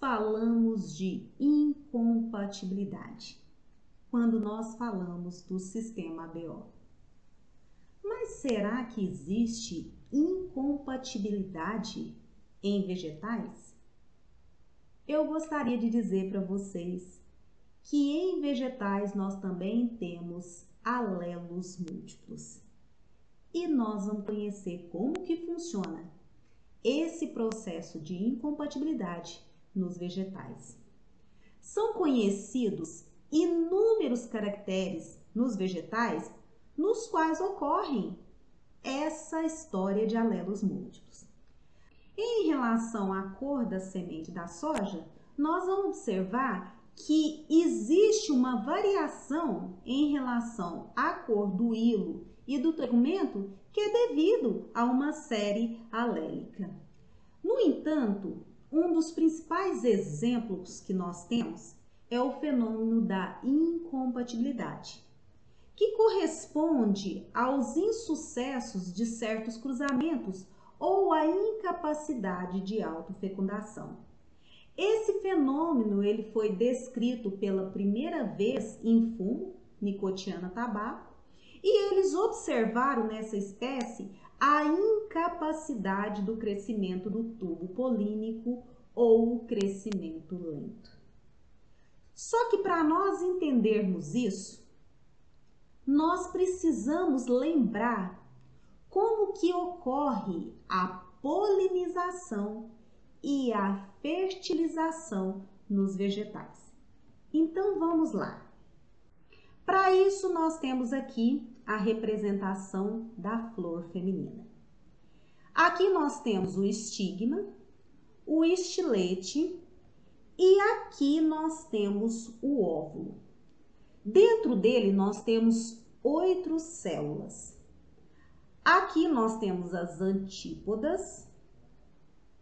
falamos de incompatibilidade? Quando nós falamos do sistema ABO. Mas será que existe incompatibilidade em vegetais? Eu gostaria de dizer para vocês que em vegetais nós também temos alelos múltiplos. E nós vamos conhecer como que funciona esse processo de incompatibilidade nos vegetais. São conhecidos inúmeros caracteres nos vegetais nos quais ocorrem essa história de alelos múltiplos. Em relação à cor da semente da soja, nós vamos observar que existe uma variação em relação à cor do hilo e do tegumento que é devido a uma série alélica. No entanto, um dos principais exemplos que nós temos é o fenômeno da incompatibilidade, que corresponde aos insucessos de certos cruzamentos ou à incapacidade de autofecundação. Esse fenômeno ele foi descrito pela primeira vez em fungo, Nicotiana tabaco, e eles observaram nessa espécie a incapacidade do crescimento do tubo polínico ou o crescimento lento. Só que para nós entendermos isso, nós precisamos lembrar como que ocorre a polinização e a fertilização nos vegetais. Então vamos lá. Para isso nós temos aqui a representação da flor feminina. Aqui nós temos o estigma, o estilete e aqui nós temos o óvulo. Dentro dele nós temos 8 células. Aqui nós temos as antípodas,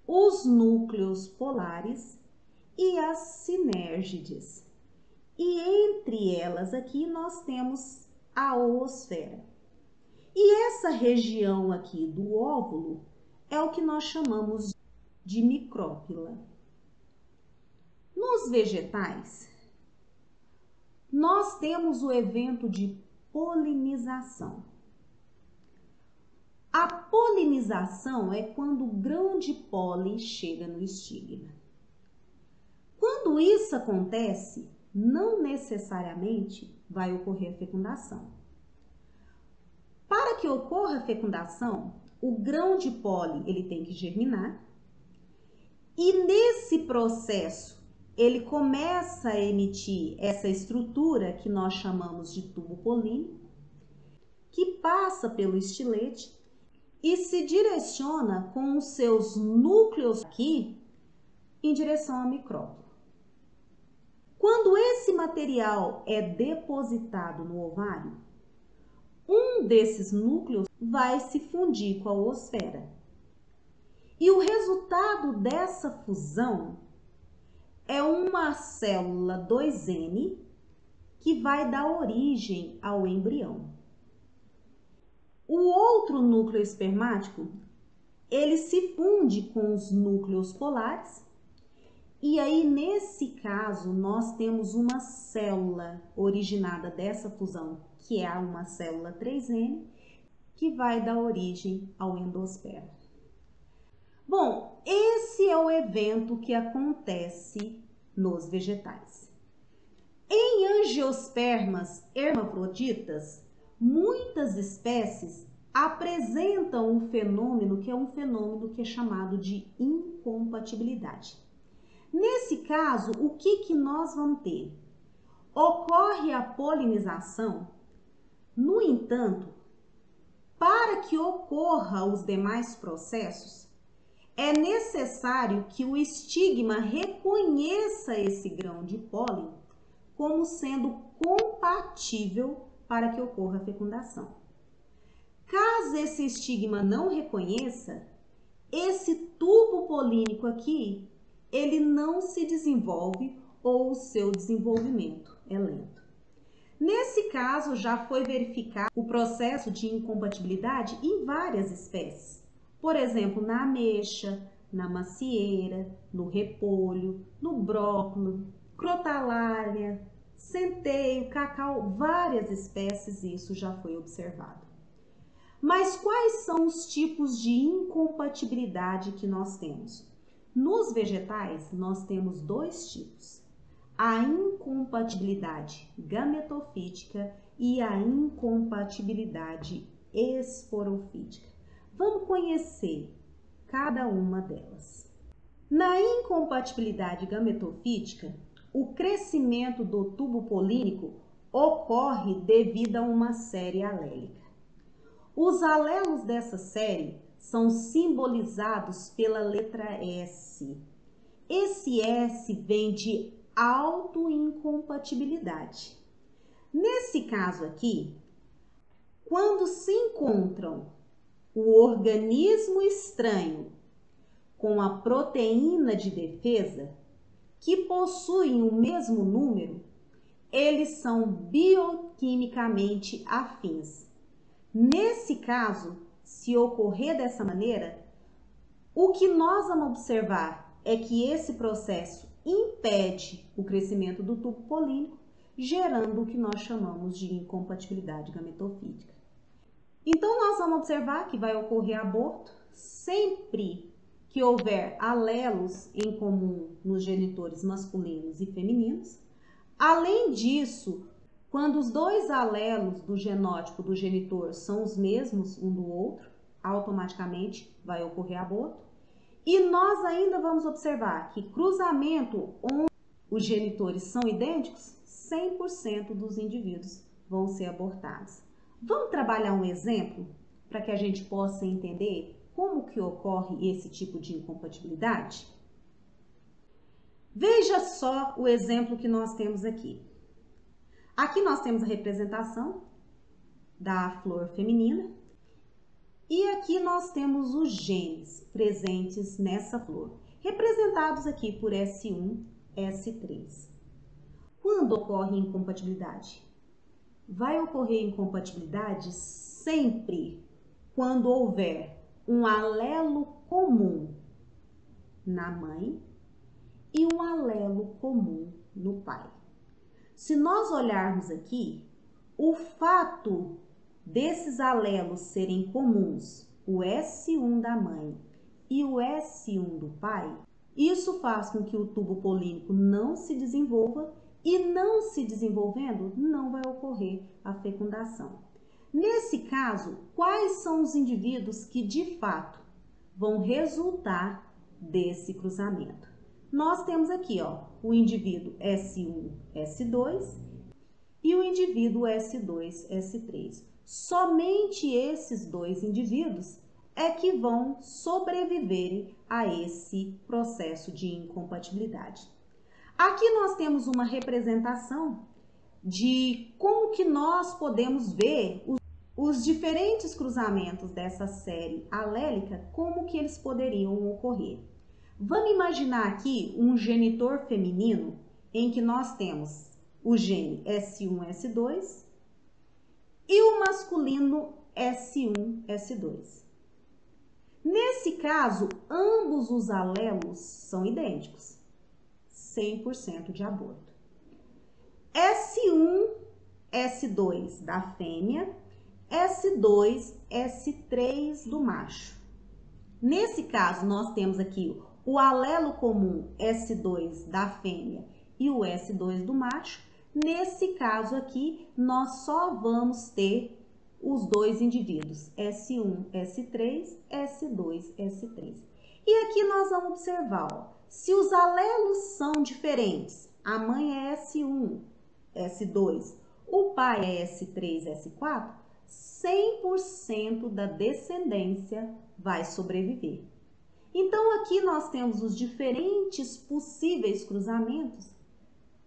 os núcleos polares e as sinérgides. E entre elas aqui nós temos a oosfera. E essa região aqui do óvulo é o que nós chamamos de micrópila. Nos vegetais, nós temos o evento de polinização. A polinização é quando o grão de pólen chega no estigma. Quando isso acontece, não necessariamente vai ocorrer a fecundação. Para que ocorra a fecundação, o grão de pólen ele tem que germinar e nesse processo ele começa a emitir essa estrutura que nós chamamos de tubo polínico, que passa pelo estilete e se direciona com os seus núcleos aqui em direção à micrópila. Quando esse material é depositado no ovário, um desses núcleos vai se fundir com a oosfera. E o resultado dessa fusão é uma célula 2N que vai dar origem ao embrião. O outro núcleo espermático, ele se funde com os núcleos polares e aí nesse caso nós temos uma célula originada dessa fusão, que é uma célula 3N, que vai dar origem ao endosperma. Bom, esse é o evento que acontece nos vegetais. Em angiospermas hermafroditas, muitas espécies apresentam um fenômeno que é chamado de incompatibilidade. Nesse caso, o que nós vamos ter? Ocorre a polinização, no entanto, para que ocorra os demais processos, é necessário que o estigma reconheça esse grão de pólen como sendo compatível para que ocorra a fecundação. Caso esse estigma não reconheça, esse tubo polínico aqui, ele não se desenvolve ou o seu desenvolvimento é lento. Nesse caso, já foi verificado o processo de incompatibilidade em várias espécies. Por exemplo, na ameixa, na macieira, no repolho, no brócolis, crotalária, centeio, cacau, várias espécies, isso já foi observado. Mas quais são os tipos de incompatibilidade que nós temos? Nos vegetais, nós temos dois tipos: a incompatibilidade gametofítica e a incompatibilidade esporofítica. Vamos conhecer cada uma delas. Na incompatibilidade gametofítica, o crescimento do tubo polínico ocorre devido a uma série alélica. Os alelos dessa série são simbolizados pela letra S. Esse S vem de autoincompatibilidade. Nesse caso aqui, quando se encontram o organismo estranho com a proteína de defesa, que possuem o mesmo número, eles são bioquimicamente afins. Nesse caso, se ocorrer dessa maneira, o que nós vamos observar é que esse processo impede o crescimento do tubo polínico, gerando o que nós chamamos de incompatibilidade gametofítica. Então, nós vamos observar que vai ocorrer aborto sempre que houver alelos em comum nos genitores masculinos e femininos. Além disso, quando os dois alelos do genótipo do genitor são os mesmos um do outro, automaticamente vai ocorrer aborto. E nós ainda vamos observar que cruzamento onde os genitores são idênticos, 100% dos indivíduos vão ser abortados. Vamos trabalhar um exemplo para que a gente possa entender como que ocorre esse tipo de incompatibilidade? Veja só o exemplo que nós temos aqui. Aqui nós temos a representação da flor feminina e aqui nós temos os genes presentes nessa flor, representados aqui por S1, S3. Quando ocorre incompatibilidade? Vai ocorrer incompatibilidade sempre quando houver um alelo comum na mãe e um alelo comum no pai. Se nós olharmos aqui, o fato desses alelos serem comuns, o S1 da mãe e o S1 do pai, isso faz com que o tubo polínico não se desenvolva e não se desenvolvendo, não vai ocorrer a fecundação. Nesse caso, quais são os indivíduos que de fato vão resultar desse cruzamento? Nós temos aqui, ó, o indivíduo S1, S2 e o indivíduo S2, S3. Somente esses dois indivíduos é que vão sobreviver a esse processo de incompatibilidade. Aqui nós temos uma representação de como que nós podemos ver os diferentes cruzamentos dessa série alélica, como que eles poderiam ocorrer. Vamos imaginar aqui um genitor feminino em que nós temos o gene S1, S2 e o masculino S1, S2. Nesse caso, ambos os alelos são idênticos. 100% de aborto. S1, S2 da fêmea, S2, S3 do macho. Nesse caso, nós temos aqui o alelo comum S2 da fêmea e o S2 do macho. Nesse caso aqui, nós só vamos ter os dois indivíduos, S1, S3, S2, S3. E aqui nós vamos observar, ó, se os alelos são diferentes, a mãe é S1, S2, o pai é S3, S4, 100% da descendência vai sobreviver. Então, aqui nós temos os diferentes possíveis cruzamentos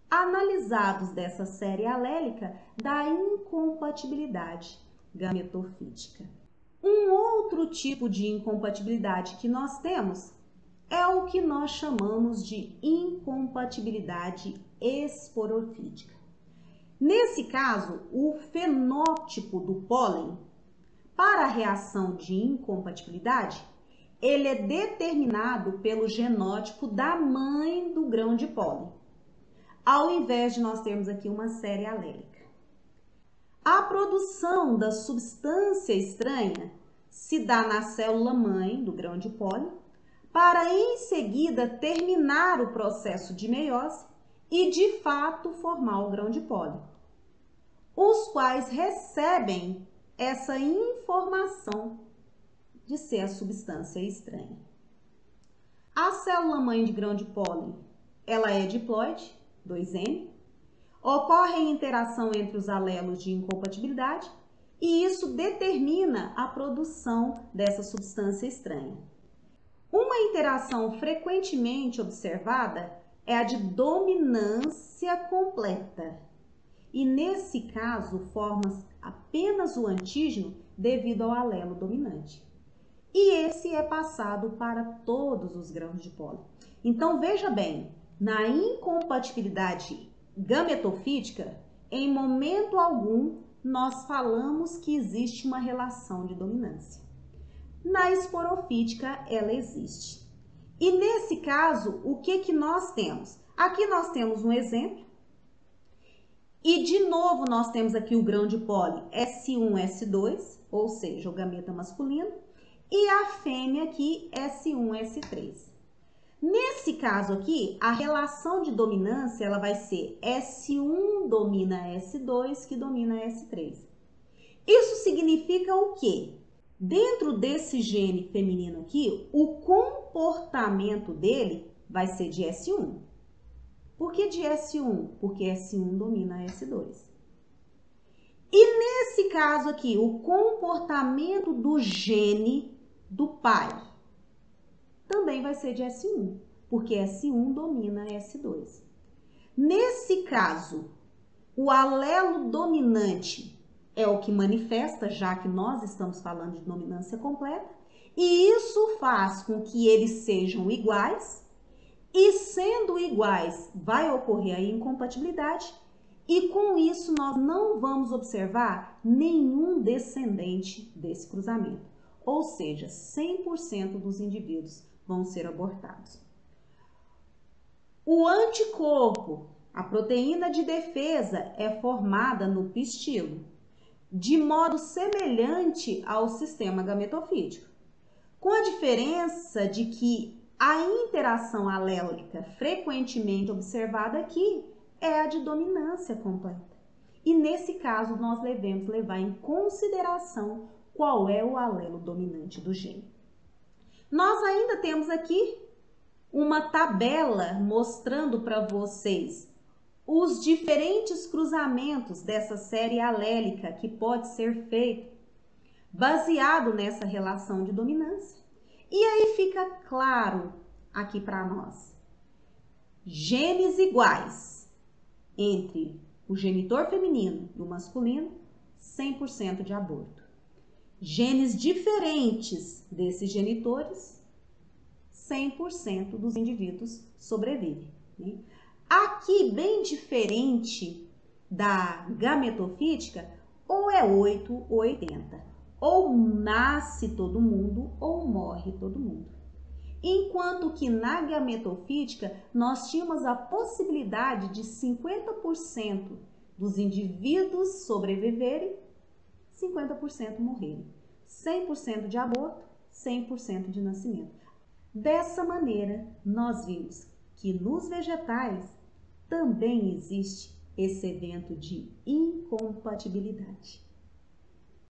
analisados dessa série alélica da incompatibilidade gametofítica. Um outro tipo de incompatibilidade que nós temos é o que nós chamamos de incompatibilidade esporofítica. Nesse caso, o fenótipo do pólen para a reação de incompatibilidade, ele é determinado pelo genótipo da mãe do grão de pólen, ao invés de nós termos aqui uma série alélica. A produção da substância estranha se dá na célula mãe do grão de pólen, para em seguida terminar o processo de meiose e de fato formar o grão de pólen, os quais recebem essa informação de ser a substância estranha. A célula mãe de grão de pólen, ela é diploide, 2N, ocorre a interação entre os alelos de incompatibilidade e isso determina a produção dessa substância estranha. Uma interação frequentemente observada é a de dominância completa. E nesse caso, forma apenas o antígeno devido ao alelo dominante. E esse é passado para todos os grãos de pólen. Então, veja bem, na incompatibilidade gametofítica, em momento algum, nós falamos que existe uma relação de dominância. Na esporofítica, ela existe. E nesse caso, o que nós temos? Aqui nós temos um exemplo. E de novo nós temos aqui o grão de pólen S1, S2, ou seja, o gameta masculino, e a fêmea aqui S1, S3. Nesse caso aqui, a relação de dominância ela vai ser S1 domina S2, que domina S3. Isso significa o quê? Dentro desse gene feminino aqui, o comportamento dele vai ser de S1. Por que de S1? Porque S1 domina S2. E nesse caso aqui, o comportamento do gene do pai também vai ser de S1, porque S1 domina S2. Nesse caso, o alelo dominante é o que manifesta, já que nós estamos falando de dominância completa, e isso faz com que eles sejam iguais, e sendo iguais, vai ocorrer a incompatibilidade, e com isso nós não vamos observar nenhum descendente desse cruzamento, ou seja, 100% dos indivíduos vão ser abortados. O anticorpo, a proteína de defesa, é formada no pistilo, de modo semelhante ao sistema gametofítico, com a diferença de que a interação alélica frequentemente observada aqui é a de dominância completa. E nesse caso, nós devemos levar em consideração qual é o alelo dominante do gene. Nós ainda temos aqui uma tabela mostrando para vocês os diferentes cruzamentos dessa série alélica que pode ser feito baseado nessa relação de dominância. E aí fica claro aqui para nós, genes iguais entre o genitor feminino e o masculino, 100% de aborto. Genes diferentes desses genitores, 100% dos indivíduos sobrevivem, né? Aqui, bem diferente da gametofítica, ou é 8 ou 80. Ou nasce todo mundo ou morre todo mundo. Enquanto que na gametofítica, nós tínhamos a possibilidade de 50% dos indivíduos sobreviverem, 50% morrerem. 100% de aborto, 100% de nascimento. Dessa maneira, nós vimos que nos vegetais também existe esse evento de incompatibilidade.